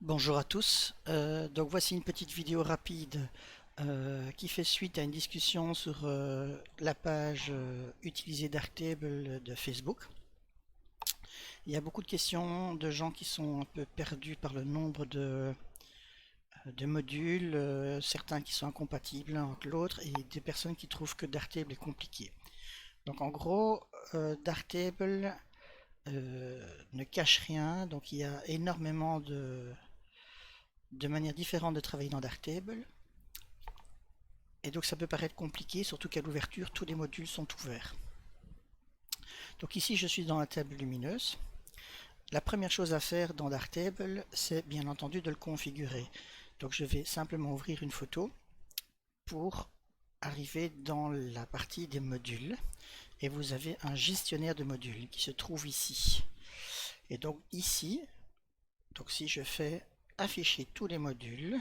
Bonjour à tous. Donc voici une petite vidéo rapide qui fait suite à une discussion sur la page utilisée Darktable de Facebook. Il y a beaucoup de questions de gens qui sont un peu perdus par le nombre de modules, certains qui sont incompatibles l'un avec l'autre et des personnes qui trouvent que Darktable est compliqué. Donc en gros, Darktable ne cache rien, donc il y a énormément de manières différentes de travailler dans Darktable. Et donc ça peut paraître compliqué, surtout qu'à l'ouverture, tous les modules sont ouverts. Donc ici, je suis dans la table lumineuse. La première chose à faire dans Darktable, c'est bien entendu de le configurer. Donc je vais simplement ouvrir une photo pour arriver dans la partie des modules. Et vous avez un gestionnaire de modules qui se trouve ici. Et donc ici, donc si je fais afficher tous les modules,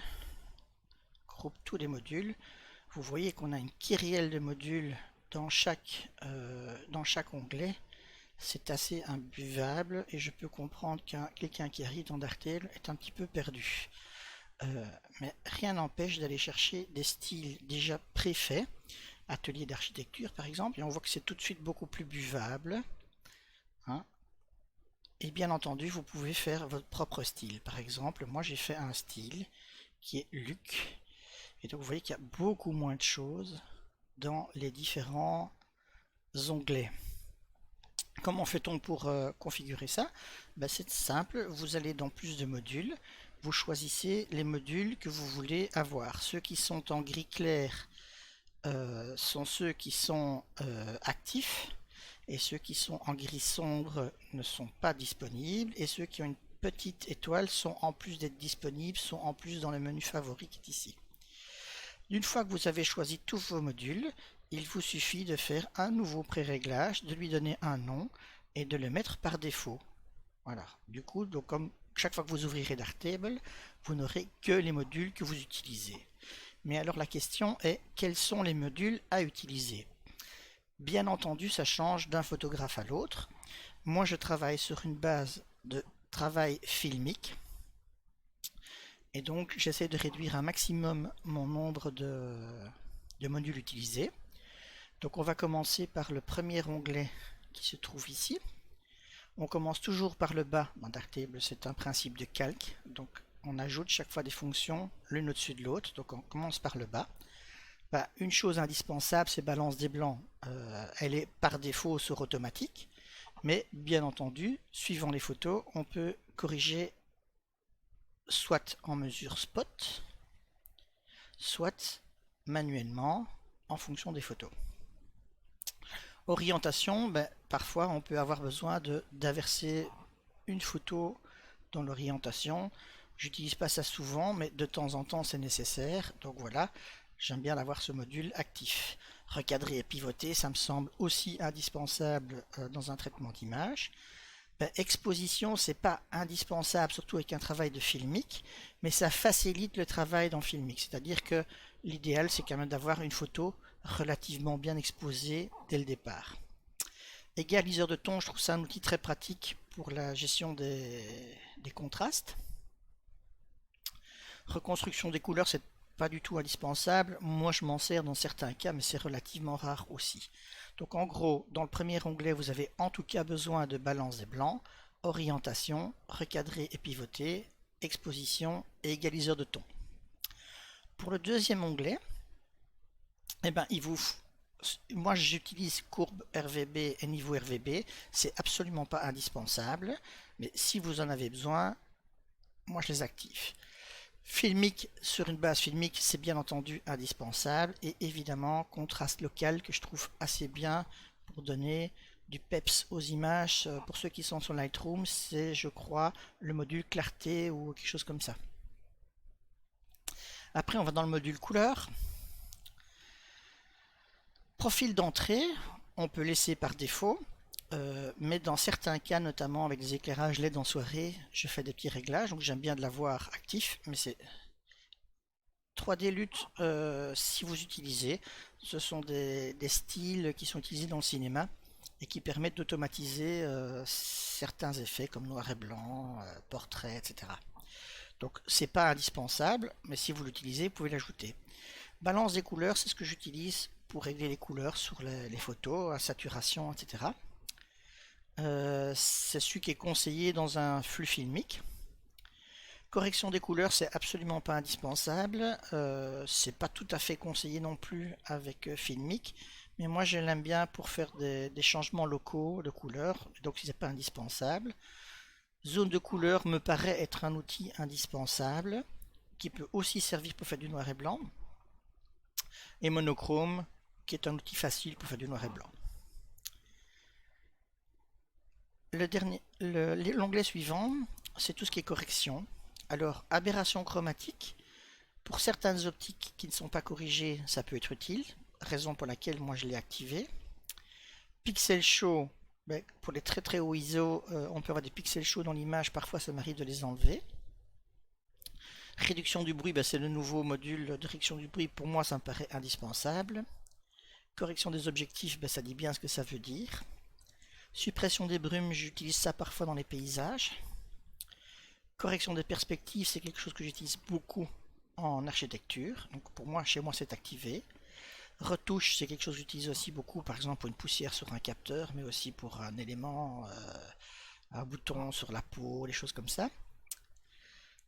groupe tous les modules, vous voyez qu'on a une kyrielle de modules dans chaque onglet. C'est assez imbuvable et je peux comprendre qu'un quelqu'un qui arrive dans Darktable est un petit peu perdu. Mais rien n'empêche d'aller chercher des styles déjà préfaits, atelier d'architecture par exemple, et on voit que c'est tout de suite beaucoup plus buvable, hein. Et bien entendu, vous pouvez faire votre propre style. Par exemple, moi j'ai fait un style qui est Luc, et donc vous voyez qu'il y a beaucoup moins de choses dans les différents onglets. Comment fait-on pour configurer ça? C'est simple, vous allez dans plus de modules, vous choisissez les modules que vous voulez avoir. Ceux qui sont en gris clair sont ceux qui sont actifs, et ceux qui sont en gris sombre ne sont pas disponibles, et ceux qui ont une petite étoile sont, en plus d'être disponibles, sont en plus dans le menu favori qui est ici. Une fois que vous avez choisi tous vos modules, il vous suffit de faire un nouveau pré-réglage, de lui donner un nom et de le mettre par défaut. Voilà. Du coup, donc comme chaque fois que vous ouvrirez Darktable, vous n'aurez que les modules que vous utilisez. Mais alors la question est, quels sont les modules à utiliser? Bien entendu, ça change d'un photographe à l'autre. Moi, je travaille sur une base de travail filmique. Et donc, j'essaie de réduire un maximum mon nombre de modules utilisés. Donc, on va commencer par le premier onglet qui se trouve ici. On commence toujours par le bas dans Darktable, c'est un principe de calque. Donc, on ajoute chaque fois des fonctions l'une au-dessus de l'autre. Donc, on commence par le bas. Une chose indispensable, c'est balance des blancs. Elle est par défaut sur automatique. Mais bien entendu, suivant les photos, on peut corriger soit en mesure spot, soit manuellement en fonction des photos. Orientation, parfois on peut avoir besoin d'inverser une photo dans l'orientation. J'utilise pas ça souvent, mais de temps en temps c'est nécessaire. Donc voilà, j'aime bien avoir ce module actif. Recadrer et pivoter, ça me semble aussi indispensable dans un traitement d'image. Exposition, c'est pas indispensable, surtout avec un travail de filmique, mais ça facilite le travail dans filmique. C'est-à-dire que l'idéal, c'est quand même d'avoir une photo relativement bien exposée dès le départ. Égaliseur de ton, je trouve ça un outil très pratique pour la gestion des contrastes. Reconstruction des couleurs, c'est pas du tout indispensable. Moi, je m'en sers dans certains cas, mais c'est relativement rare aussi. Donc en gros, dans le premier onglet, vous avez en tout cas besoin de balance des blancs, orientation, recadrer et pivoter, exposition et égaliseur de ton. Pour le deuxième onglet, moi j'utilise courbe RVB et niveau RVB, c'est absolument pas indispensable, mais si vous en avez besoin, moi je les active. Filmique sur une base filmique, c'est bien entendu indispensable, et évidemment contraste local que je trouve assez bien pour donner du peps aux images. Pour ceux qui sont sur Lightroom, c'est je crois le module clarté ou quelque chose comme ça. Après on va dans le module couleur. Profil d'entrée, on peut laisser par défaut, mais dans certains cas, notamment avec des éclairages LED en soirée, je fais des petits réglages, donc j'aime bien de l'avoir actif, mais c'est 3D LUT, si vous utilisez, ce sont des styles qui sont utilisés dans le cinéma et qui permettent d'automatiser certains effets comme noir et blanc, portrait, etc. Donc c'est pas indispensable, mais si vous l'utilisez, vous pouvez l'ajouter. Balance des couleurs, c'est ce que j'utilise pour régler les couleurs sur les photos, la saturation, etc. C'est celui qui est conseillé dans un flux filmique. Correction des couleurs, c'est absolument pas indispensable. C'est pas tout à fait conseillé non plus avec Filmic, mais moi je l'aime bien pour faire des changements locaux de couleurs, donc c'est pas indispensable. Zone de couleur me paraît être un outil indispensable, qui peut aussi servir pour faire du noir et blanc. Et monochrome, qui est un outil facile pour faire du noir et blanc. L'onglet suivant, c'est tout ce qui est correction. Alors, aberration chromatique, pour certaines optiques qui ne sont pas corrigées, ça peut être utile, raison pour laquelle moi je l'ai activé. Pixel show, ben, pour les très très hauts ISO, on peut avoir des pixels show dans l'image, parfois ça m'arrive de les enlever. Réduction du bruit, ben, c'est le nouveau module de réduction du bruit, pour moi ça me paraît indispensable. Correction des objectifs, ben, ça dit bien ce que ça veut dire. Suppression des brumes, j'utilise ça parfois dans les paysages. Correction des perspectives, c'est quelque chose que j'utilise beaucoup en architecture. Donc pour moi, chez moi, c'est activé. Retouche, c'est quelque chose que j'utilise aussi beaucoup, par exemple pour une poussière sur un capteur, mais aussi pour un élément, un bouton sur la peau, les choses comme ça.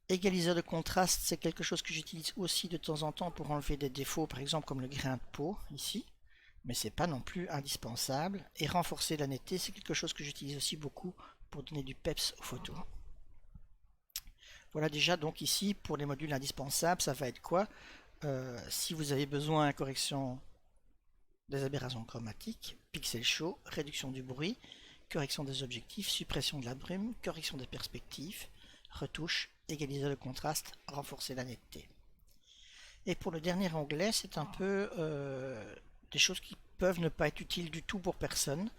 Égaliseur de contraste, c'est quelque chose que j'utilise aussi de temps en temps pour enlever des défauts, par exemple comme le grain de peau ici, mais c'est pas non plus indispensable. Et renforcer la netteté, c'est quelque chose que j'utilise aussi beaucoup pour donner du peps aux photos. Voilà déjà donc ici pour les modules indispensables, ça va être quoi? Si vous avez besoin de correction des aberrations chromatiques, pixel show, réduction du bruit, correction des objectifs, suppression de la brume, correction des perspectives, retouche, égaliseur de contraste, renforcer la netteté. Et pour le dernier onglet, c'est un peu des choses qui peuvent ne pas être utiles du tout pour personne.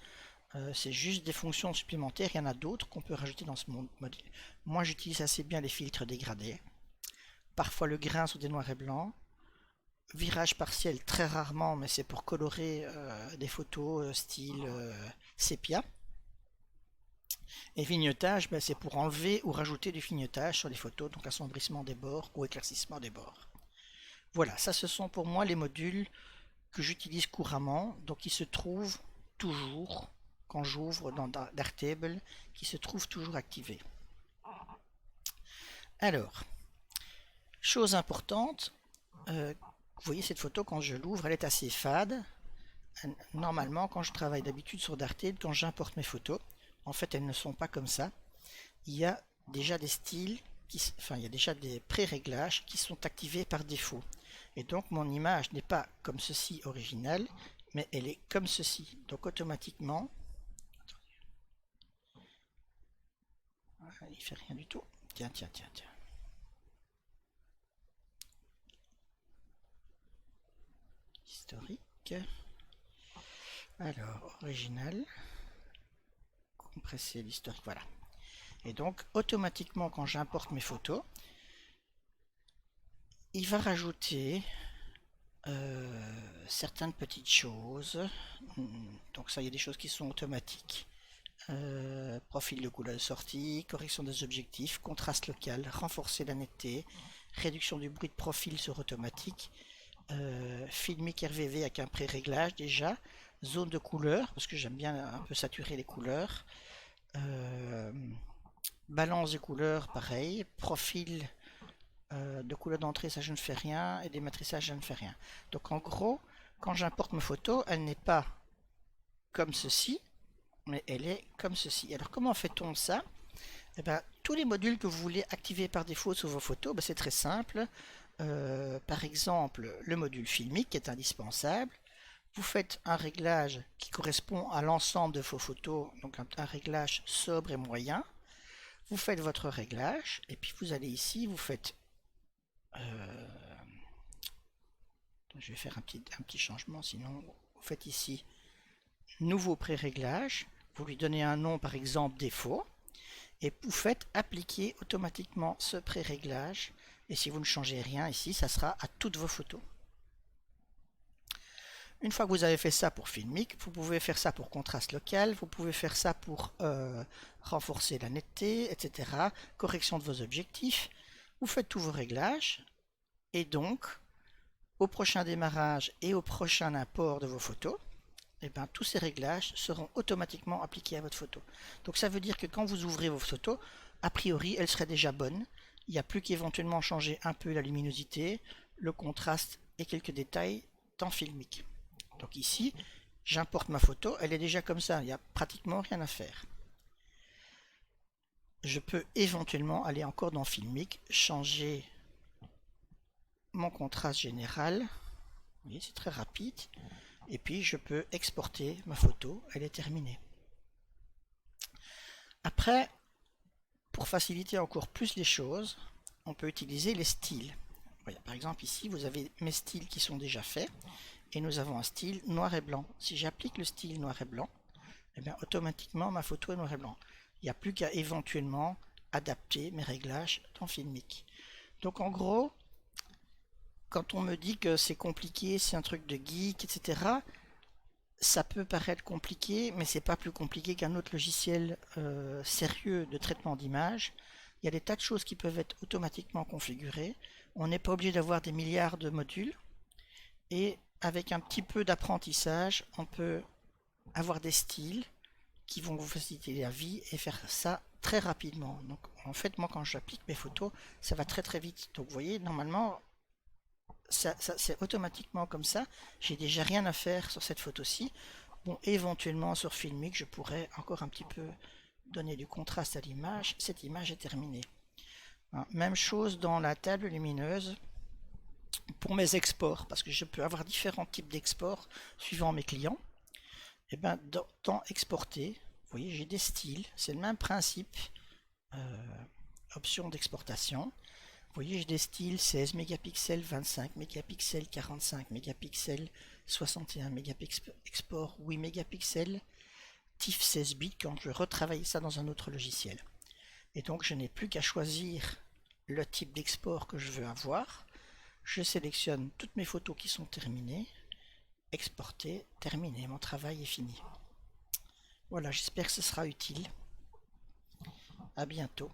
C'est juste des fonctions supplémentaires, il y en a d'autres qu'on peut rajouter dans ce module. Moi j'utilise assez bien les filtres dégradés, parfois le grain sur des noirs et blancs, virage partiel très rarement, mais c'est pour colorer des photos style sépia. Et vignettage, ben, c'est pour enlever ou rajouter du vignettage sur les photos, donc assombrissement des bords ou éclaircissement des bords. Voilà, ça ce sont pour moi les modules que j'utilise couramment, donc ils se trouvent toujours, quand j'ouvre dans Darktable, qui se trouvent toujours activés. Alors, chose importante, vous voyez cette photo quand je l'ouvre, elle est assez fade. Normalement, quand je travaille d'habitude sur Darktable, quand j'importe mes photos, en fait elles ne sont pas comme ça. Il y a déjà des styles, il y a déjà des pré-réglages qui sont activés par défaut. Et donc mon image n'est pas comme ceci originale, mais elle est comme ceci. Donc automatiquement, il fait rien du tout. Tiens. Historique. Alors, original. Compresser l'historique, voilà. Et donc, automatiquement, quand j'importe mes photos, il va rajouter certaines petites choses. Donc ça, il y a des choses qui sont automatiques. Profil de couleur de sortie, correction des objectifs, contraste local, renforcer la netteté, réduction du bruit de profil sur automatique, Filmic RVV avec un pré-réglage déjà, zone de couleur, parce que j'aime bien un peu saturer les couleurs, balance des couleurs, pareil, profil de couleur d'entrée, ça je ne fais rien, et des matriçages, je ne fais rien. Donc en gros, quand j'importe mes photos, elle n'est pas comme ceci, mais elle est comme ceci. Alors comment fait-on ça? Eh bien, tous les modules que vous voulez activer par défaut sur vos photos, ben, c'est très simple. Par exemple, le module filmique qui est indispensable. Vous faites un réglage qui correspond à l'ensemble de vos photos, donc un réglage sobre et moyen. Vous faites votre réglage, et puis vous allez ici, vous faites... je vais faire un petit changement, sinon vous faites ici nouveau pré-réglage, vous lui donnez un nom par exemple défaut, et vous faites appliquer automatiquement ce pré-réglage, et si vous ne changez rien ici, ça sera à toutes vos photos. Une fois que vous avez fait ça pour Filmic, vous pouvez faire ça pour contraste local, vous pouvez faire ça pour renforcer la netteté, etc. Correction de vos objectifs. Vous faites tous vos réglages et donc au prochain démarrage et au prochain import de vos photos, eh ben, tous ces réglages seront automatiquement appliqués à votre photo. Donc ça veut dire que quand vous ouvrez vos photos, a priori elles seraient déjà bonnes. Il n'y a plus qu'éventuellement changer un peu la luminosité, le contraste et quelques détails dans Filmic. Donc ici, j'importe ma photo, elle est déjà comme ça, il n'y a pratiquement rien à faire. Je peux éventuellement aller encore dans Filmic, changer mon contraste général. Vous voyez, c'est très rapide. Et puis je peux exporter ma photo, elle est terminée. Après, pour faciliter encore plus les choses, on peut utiliser les styles. Voilà, par exemple ici, vous avez mes styles qui sont déjà faits. Et nous avons un style noir et blanc. Si j'applique le style noir et blanc, eh bien, automatiquement ma photo est noir et blanc. Il n'y a plus qu'à éventuellement adapter mes réglages dans Filmic. Donc en gros, quand on me dit que c'est compliqué, c'est un truc de geek, etc., ça peut paraître compliqué, mais c'est pas plus compliqué qu'un autre logiciel sérieux de traitement d'image. Il y a des tas de choses qui peuvent être automatiquement configurées. On n'est pas obligé d'avoir des milliards de modules. Et avec un petit peu d'apprentissage, on peut avoir des styles qui vont vous faciliter la vie et faire ça très rapidement. Donc en fait, moi quand j'applique mes photos, ça va très très vite. Donc vous voyez, normalement, c'est automatiquement comme ça. J'ai déjà rien à faire sur cette photo-ci. Bon, éventuellement sur Filmic, je pourrais encore un petit peu donner du contraste à l'image. Cette image est terminée. Même chose dans la table lumineuse pour mes exports, parce que je peux avoir différents types d'exports suivant mes clients. Et bien dans exporter, vous voyez, j'ai des styles, c'est le même principe. Option d'exportation. Vous voyez, j'ai des styles 16 mégapixels, 25 mégapixels, 45 mégapixels, 61 mégapixels, export 8 mégapixels, TIFF 16 bits quand je retravaille ça dans un autre logiciel. Et donc je n'ai plus qu'à choisir le type d'export que je veux avoir. Je sélectionne toutes mes photos qui sont terminées, exporter, terminé, mon travail est fini. Voilà, j'espère que ce sera utile. À bientôt.